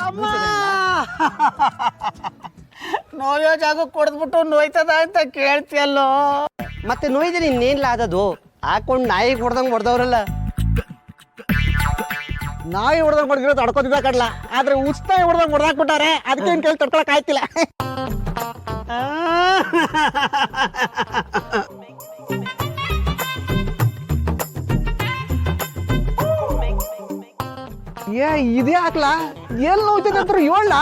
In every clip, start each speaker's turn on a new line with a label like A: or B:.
A: ಅಮ್ಮ ನೋಯೋ ಜಾಗ ಕೊಡ್ದ್ಬಿಟ್ಟು ನೋಯ್ತದ ಅಂತ ಕೇಳ್ತಿಯಲ್ಲೋ.
B: ಮತ್ತೆ ನೋಯ್ದ್ರೆ ಇನ್ನೇನ್ಲ ಆದದು? ಹಾಕೊಂಡು ನಾಯಿಗೆ ಹೊಡೆದಂಗೆ ಹೊಡೆದವ್ರಲ್ಲ.
A: ನಾಯಿ ಹೊಡೆದಂಗೆ ಹೊಡೆದಿರೋ ತಡ್ಕೋತಿದ್ದ ಕಡ್ಲ, ಆದ್ರೆ ಉಚ್ತಾಯಿ ಹೊಡೆದಂಗೆ ಹೊಡೆದಾಕ್ಬಿಟ್ಟಾರೆ. ಅದಕ್ಕೆ ಕೇಳಿ ತಡ್ಕೊಳಕ್ ಆಯ್ತಿಲ್ಲ. ಇದೇ ಹಾಕ್ಲಾ ಎಲ್ಲಿ ನೋಯ್ತದೆ ಅಂತ ಹೇಳ.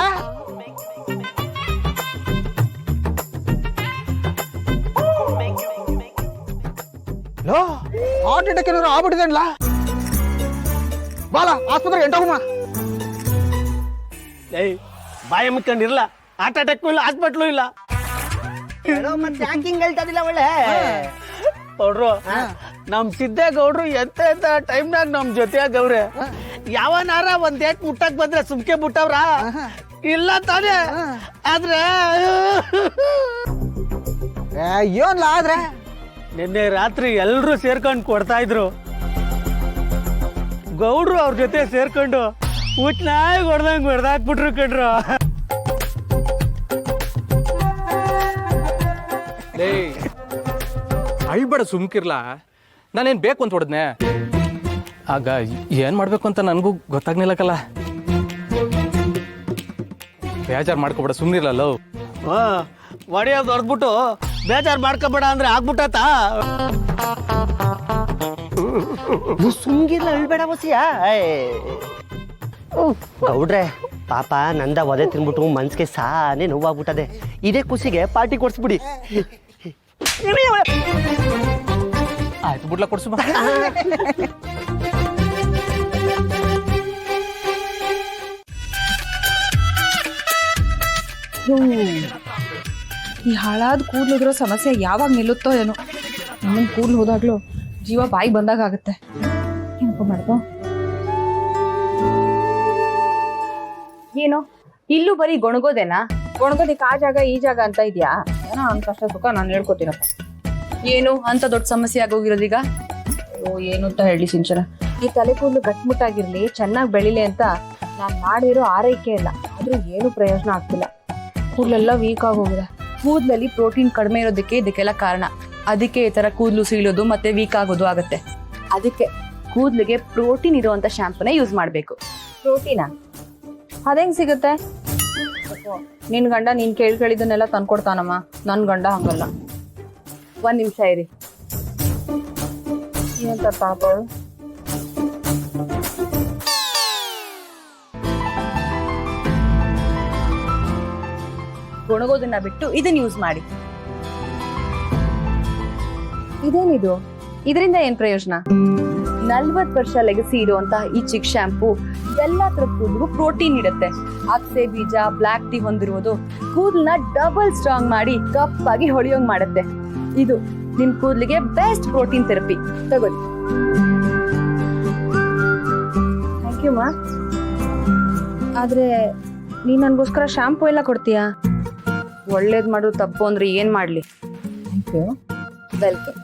A: ಹಾರ್ಟ್ ಅಟ್ಯಾಕ್ ಏನಾದ್ರು ಆಗ್ಬಿಟ್ಟಿದೆಲ್ಲ. ಬಾಲ ಆಸ್ಪತ್ರೆಗೆ ಎಂಟೋಗಮ್ಮ. ಏಯ್ ಬಾಯಿ ಮುಚ್ಕೊಂಡಿರಲ್ಲ. ಹಾರ್ಟ್ ಅಟ್ಯಾಕ್ ಇಲ್ಲ, ಹಾಸ್ಪಿಟ್ಲು ಇಲ್ಲ.
B: ಮತ್ತೆ ಯಾಕಿಂಗ್ ಹೇಳ್ತದಿಲ್ಲ ಒಳ್ಳೆ
A: ಗೌಡ್ರು, ನಮ್ ಸಿದ್ದೇಗೌಡ್ರು ಎಂತ ಟೈಮ್ನಾಗ ನಮ್ ಜೊತೆಯಾಗವ್ರೆ. ಯಾವನಾರ ಒಂದ್ ಏಟ್ ಮುಟ್ಟಕ್ ಬಂದ್ರೆ ಸುಮ್ಕೆ ಬಿಟ್ಟವ್ರ ಇಲ್ಲ ತಾನೇ. ಆದ್ರೆ ಏನ್ಲ ಆದ್ರೆ ನಿನ್ನೆ ರಾತ್ರಿ ಎಲ್ರು ಸೇರ್ಕೊಂಡು ಕೊಡ್ತಾ ಇದ್ರು. ಗೌಡ್ರು ಅವ್ರ ಜೊತೆ ಸೇರ್ಕೊಂಡು ಊಟ್ನಾಗ ಹೊಡೆದಾಕ್ಬಿಟ್ರು ಕಣ್ರು.
C: ಅಳ್ಬೇಡ, ಸುಮ್ಕಿರ್ಲ. ನಾನೇನ್ ಬೇಕು ಅಂತ ಹೊಡೆದ್ನೆ. ಆಗ ಏನ್ ಮಾಡ್ಬೇಕು ಅಂತ ನನಗೂ ಗೊತ್ತಾಗ್ನಿಲ್ಲಕಲ್ಲ. ಬೇಜಾರ್ ಮಾಡ್ಕೊಬೇಡ, ಸುಮ್ನಿರ್ಲಲ್ಲ.
A: ಒಡೆಯೋದು ಹೊಡೆದ್ಬಿಟ್ಟು ಬೇಜಾರ್ ಮಾಡ್ಕೋಬೇಡ ಅಂದ್ರೆ ಆಗ್ಬಿಟ್ಟತ.
B: ಸುಮ್ಗಿರ್ಲ, ಅಳ್ಬೇಡ ಬಸಿಯ. ಗೌಡ್ರೆ ಪಾಪ ನಂದ ಒದೆ ತಿನ್ಬಿಟ್ಟು ಮನ್ಸಿಗೆ ಸಾನೆ ನೋವಾಗ್ಬಿಟ್ಟದೆ. ಇದೇ ಖುಷಿಗೆ ಪಾರ್ಟಿ ಕೊಡ್ಸ್ಬಿಡಿ.
C: ಆಯ್ತು ಬಿಡ್ಲ, ಕೊಡ್ಸು.
D: ಈ ಹಾಳಾದ ಕೂದಲಿರೋ ಸಮಸ್ಯೆ ಯಾವಾಗ ನಿಲ್ಲುತ್ತೋ ಏನೋ. ನನ್ನ ಕೂದಲು ಹೋದಾಗ್ಲೂ ಜೀವ ಬಾಯಿ ಬಂದಾಗ ಆಗುತ್ತೆ. ಏನಪ್ಪ ಮಾಡ್ಕೋ.
E: ಏನು ಇಲ್ಲೂ ಬರೀ ಗೊಣಗೋದೇನಾ? ಗೊಣಗೋದಿಕ್ ಆ ಜಾಗ ಈ ಜಾಗ ಅಂತ ಇದ್ಯಾ? ಏನೋ ಅವ್ನ ಕಷ್ಟ ಸುಖ ನಾನು ಹೇಳ್ಕೊತೀನಪ್ಪ.
D: ಏನು ಅಂತ ದೊಡ್ಡ ಸಮಸ್ಯೆ ಆಗೋಗಿರೋದೀಗ?
E: ಏನು ಅಂತ ಹೇಳಿ ಸಿಂಚನ, ಈ ತಲೆ ಕೂದಲು ಗಟ್ಮುಟ್ಟಾಗಿರ್ಲಿ, ಚೆನ್ನಾಗಿ ಬೆಳಿಲಿ ಅಂತ ನಾನ್ ಮಾಡಿರೋ ಆರೈಕೆ ಇಲ್ಲ. ಆದ್ರೂ ಏನು ಪ್ರಯೋಜನ ಆಗ್ತಿಲ್ಲ. ಕೂದಲೆಲ್ಲ ವೀಕ್ ಆಗೋಗಿದೆ.
D: ಕೂದಲಲ್ಲಿ ಪ್ರೋಟೀನ್ ಕಡಿಮೆ ಇರೋದಕ್ಕೆ ಇದಕ್ಕೆಲ್ಲ ಕಾರಣ. ಅದಕ್ಕೆ ಈ ತರ ಕೂದಲು ಸೀಳೋದು ಮತ್ತೆ ವೀಕ್ ಆಗೋದು ಆಗುತ್ತೆ.
E: ಅದಕ್ಕೆ ಕೂದಲಿಗೆ ಪ್ರೋಟೀನ್ ಇರುವಂತ ಶಾಂಪೂನ ಯೂಸ್ ಮಾಡ್ಬೇಕು. ಪ್ರೋಟೀನಾ? ಅದೇಂಗ್ ಸಿಗುತ್ತೆ? ನಿನ್ ಗಂಡ ನೀನ್ ಕೇಳಿದ್ದನ್ನೆಲ್ಲ ತಂದ್ಕೊಡ್ತಾನಮ್ಮ. ನನ್ ಗಂಡ ಹಂಗಲ್ಲ. ಒಂದ್ ನಿಮಿಷ ಇರಿ. ಏನಂತ ಪಾಪ ಅವಳು.
D: ಗೊಣಗೋದನ್ನ ಬಿಟ್ಟು ಇದನ್ನ ಯೂಸ್ ಮಾಡಿ.
E: ಇದೇನಿದು? ಇದರಿಂದ ಏನ್ ಪ್ರಯೋಜನ? 40 ವರ್ಷ ಲೆಗಸಿ ಇರುವಂತ ಈ ಚಿಕ್ ಶಾಂಪೂ ಎಲ್ಲಾ ತರದ ಕೂದಲಿಗೂ ಪ್ರೋಟೀನ್ ನೀಡುತ್ತೆ. ಅಗಸೆ ಬೀಜ, ಬ್ಲಾಕ್ ಟೀ ಹೊಂದಿರುವುದು ಕೂದಲನ್ನ ಡಬಲ್ ಸ್ಟ್ರಾಂಗ್ ಮಾಡಿ ಕಪ್ಪಾಗಿ ಹೊಳೆಯೋಂಗ್ ಮಾಡುತ್ತೆ. ಇದು ನಿಮ್ ಕೂದಲಿಗೆ ಬೆಸ್ಟ್ ಪ್ರೋಟೀನ್ ಥೆರಪಿ. ತಗೊಳ್ಳಿ. ಥ್ಯಾಂಕ್ ಯು ಮಾ. ಆದ್ರೆ ನೀನ್ ನನ್ಗೋಸ್ಕರ ಶಾಂಪೂ ಎಲ್ಲ ಕೊಡ್ತೀಯಾ? ಒಳ್ಳೇದ್ ಮಾಡೋದು ತಪ್ಪು ಅಂದ್ರೆ ಏನ್ ಮಾಡ್ಲಿ? Thank you. ವೆಲ್ಕಮ್.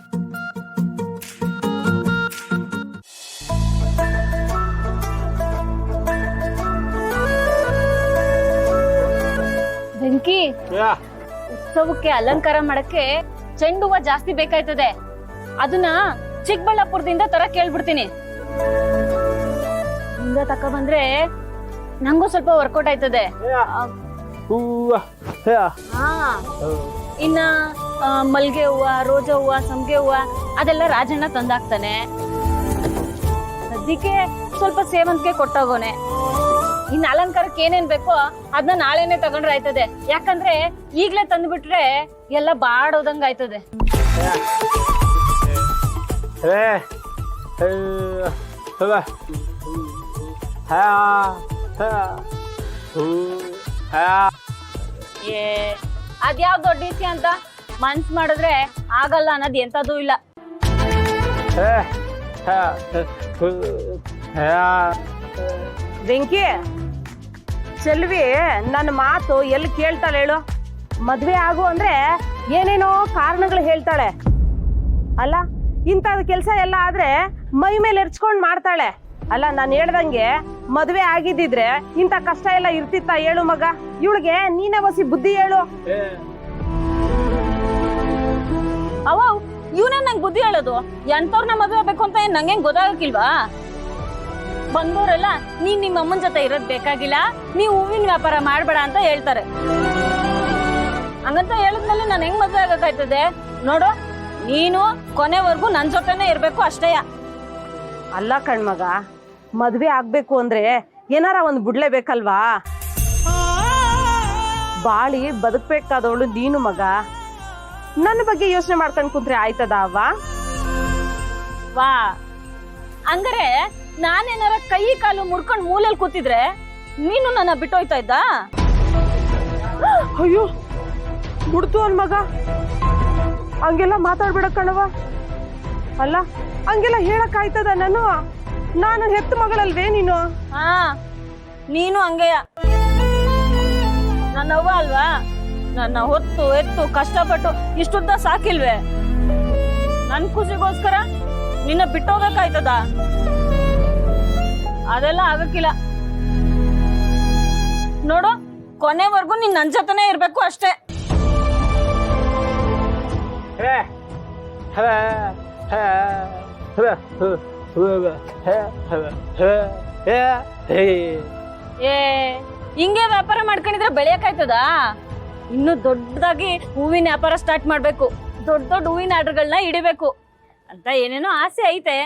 E: ಬೆಂಕಿ, ಉತ್ಸವಕ್ಕೆ ಅಲಂಕಾರ ಮಾಡಕ್ಕೆ ಚೆಂಡು ಹೂವ ಜಾಸ್ತಿ ಬೇಕಾಯ್ತದೆ. ಅದನ್ನ ಚಿಕ್ಕಬಳ್ಳಾಪುರದಿಂದ ತರಕ್ ಹೇಳ್ಬಿಡ್ತೀನಿ. ಹಿಂಗ ತಕ ಬಂದ್ರೆ ನಂಗೂ ಸ್ವಲ್ಪ ವರ್ಕೌಟ್ ಆಯ್ತದೆ. ಇನ್ನ ಮಲ್ಗೆ ಹೂವ, ರೋಜಾ ಹೂವ, ಸಂಪಿಗೆ ಹೂವ ಅದೆಲ್ಲ ರಾಜಣ್ಣ ತಂದಾಕ್ತಾನೆ. ಸದ್ಯಕ್ಕೆ ಸ್ವಲ್ಪ ಸೇವಂತಿಗೆ ಕೊಟ್ಟೋಗೋನೆ. ಇನ್ನು ಅಲಂಕಾರಕ್ಕೆ ಏನೇನ್ ಬೇಕೋ ಅದನ್ನ ನಾಳೆನೆ ತಗೊಂಡ್ರೆ ಆಯ್ತದೆ. ಯಾಕಂದ್ರೆ ಈಗ್ಲೇ ತಂದ್ಬಿಟ್ರೆ ಎಲ್ಲ ಬಾಡೋದಂಗ ಆಯ್ತದೆ. ಅದ್ಯಾವ್ ದೊಡ್ಡ ವಿಷಯ ಅಂತ ಮನ್ಸ್ ಮಾಡಿದ್ರೆ ಆಗಲ್ಲ ಅನ್ನೋದ್ ಎಂತದೂ ಇಲ್ಲ.
F: ಬೆಂಕಿ, ಚೆಲ್ವಿ ನನ್ನ ಮಾತು ಎಲ್ಲಿ ಕೇಳ್ತಾಳೆ ಹೇಳು? ಮದ್ವೆ ಆಗು ಅಂದ್ರೆ ಏನೇನೋ ಕಾರಣಗಳು ಹೇಳ್ತಾಳೆ. ಅಲ್ಲ ಇಂಥದ್ ಕೆಲಸ ಎಲ್ಲ ಆದ್ರೆ ಮೈ ಮೇಲೆ ಎರ್ಚ್ಕೊಂಡ್ ಮಾಡ್ತಾಳೆ. ಅಲ್ಲ ನಾನು ಹೇಳ್ದಂಗೆ ಮದ್ವೆ ಆಗಿದ್ದಿದ್ರೆ ಇಂಥ ಕಷ್ಟ ಎಲ್ಲ ಇರ್ತಿತ್ತ ಹೇಳು ಮಗ? ಇವಳಿಗೆ ನೀನೇ ಒಸಿ ಬುದ್ಧಿ ಹೇಳು.
G: ಅವ ಇವನೇ ನಂಗೆ ಬುದ್ಧಿ ಹೇಳೋದು. ಎಂತವ್ರನ್ನ ಮದುವೆ ಬೇಕು ಅಂತ ಏನ್ ನಂಗೆ ಗೊತ್ತಾಗಕ್ಕಿಲ್ವಾ? ಬಂದವರೆಲ್ಲ ನೀನ್ ನಿಮ್ಮ ಅಮ್ಮನ ಜೊತೆ ಇರೋದ್ ಬೇಕಾಗಿಲ್ಲ, ನೀವ್ ಹೂವಿನ ವ್ಯಾಪಾರ ಮಾಡ್ಬೇಡ ಅಂತ ಹೇಳ್ತಾರೆ. ಹಂಗಂತ ಹೇಳಿದ್ಮೇಲೆ ನಾನು ಹೆಂಗ್ ಮದ್ವೆ ಆಗಕ್ಕಾಯ್ತದೆ? ನೋಡು, ನೀನು ಕೊನೆವರೆಗೂ ನನ್ ಜೊತೆನೆ ಇರ್ಬೇಕು ಅಷ್ಟೇಯ.
F: ಅಲ್ಲ ಕಣ್ಮಗ, ಮದ್ವೆ ಆಗ್ಬೇಕು ಅಂದ್ರೆ ಏನಾರ ಒಂದ್ ಬಿಡ್ಲೇಬೇಕಲ್ವಾ? ಬಾಳಿ ಬದುಕ್ಬೇಕಾದವಳು ನೀನು ಮಗ. ನನ್ನ ಬಗ್ಗೆ ಯೋಚನೆ ಮಾಡ್ಕೊಂಡ್ ಕುಂತ್ರೆ ಆಯ್ತದ ಅವ್ವ?
G: ವಾ, ಹಂಗಾರೆ ನಾನೇನಾರ ಕೈ ಕಾಲು ಮುಡ್ಕೊಂಡ್ ಮೂಲೆಯಲ್ಲಿ ಕೂತಿದ್ರೆ ನೀನು ನನ್ನ ಬಿಟ್ಟೋಯ್ತಾ ಇದ್ದ?
F: ಅಯ್ಯೋ ಬಿಡ್ತು ಅನ್ ಮಗ, ಹಂಗೆಲ್ಲ ಮಾತಾಡ್ಬೇಡ ಕಣವ. ಅಲ್ಲ ಹಂಗೆಲ್ಲ ಹೇಳಕ್ ಆಯ್ತದ? ನಾನು ಹೆತ್ತ ಮಗಳಲ್ವೇ ನೀನು?
G: ಹಾ, ನೀನು ಹಂಗೆಯ. ನನ್ನವ್ವ ಅಲ್ವಾ? ನನ್ನ ಹೊತ್ತು ಎತ್ತು ಕಷ್ಟಪಟ್ಟು ಇಷ್ಟುದ್ದ ಸಾಕಿಲ್ವೇ? ನನ್ ಖುಷಿಗೋಸ್ಕರ ನಿನ್ನ ಬಿಟ್ಟೋಗಕ್ಕಾಯ್ತದ? ಅದೆಲ್ಲ ಆಗಕ್ಕಿಲ್ಲ. ನೋಡು, ಕೊನೆವರೆಗೂ ನೀನ್ ನನ್ ಜೊತೆನೆ ಇರ್ಬೇಕು ಅಷ್ಟೇ. ಏ, ಹಿಂಗೆ ವ್ಯಾಪಾರ ಮಾಡ್ಕೊಂಡಿದ್ರೆ ಬೆಳೆಯಕ್ಕಾಯ್ತದ? ಇನ್ನು ದೊಡ್ಡದಾಗಿ ಹೂವಿನ ವ್ಯಾಪಾರ ಸ್ಟಾರ್ಟ್ ಮಾಡ್ಬೇಕು, ದೊಡ್ಡ ದೊಡ್ಡ ಹೂವಿನ ಆರ್ಡರ್ಗಳನ್ನ ಹಿಡಿಬೇಕು ಅಂತ ಏನೇನೋ ಆಸೆ ಐತೆ.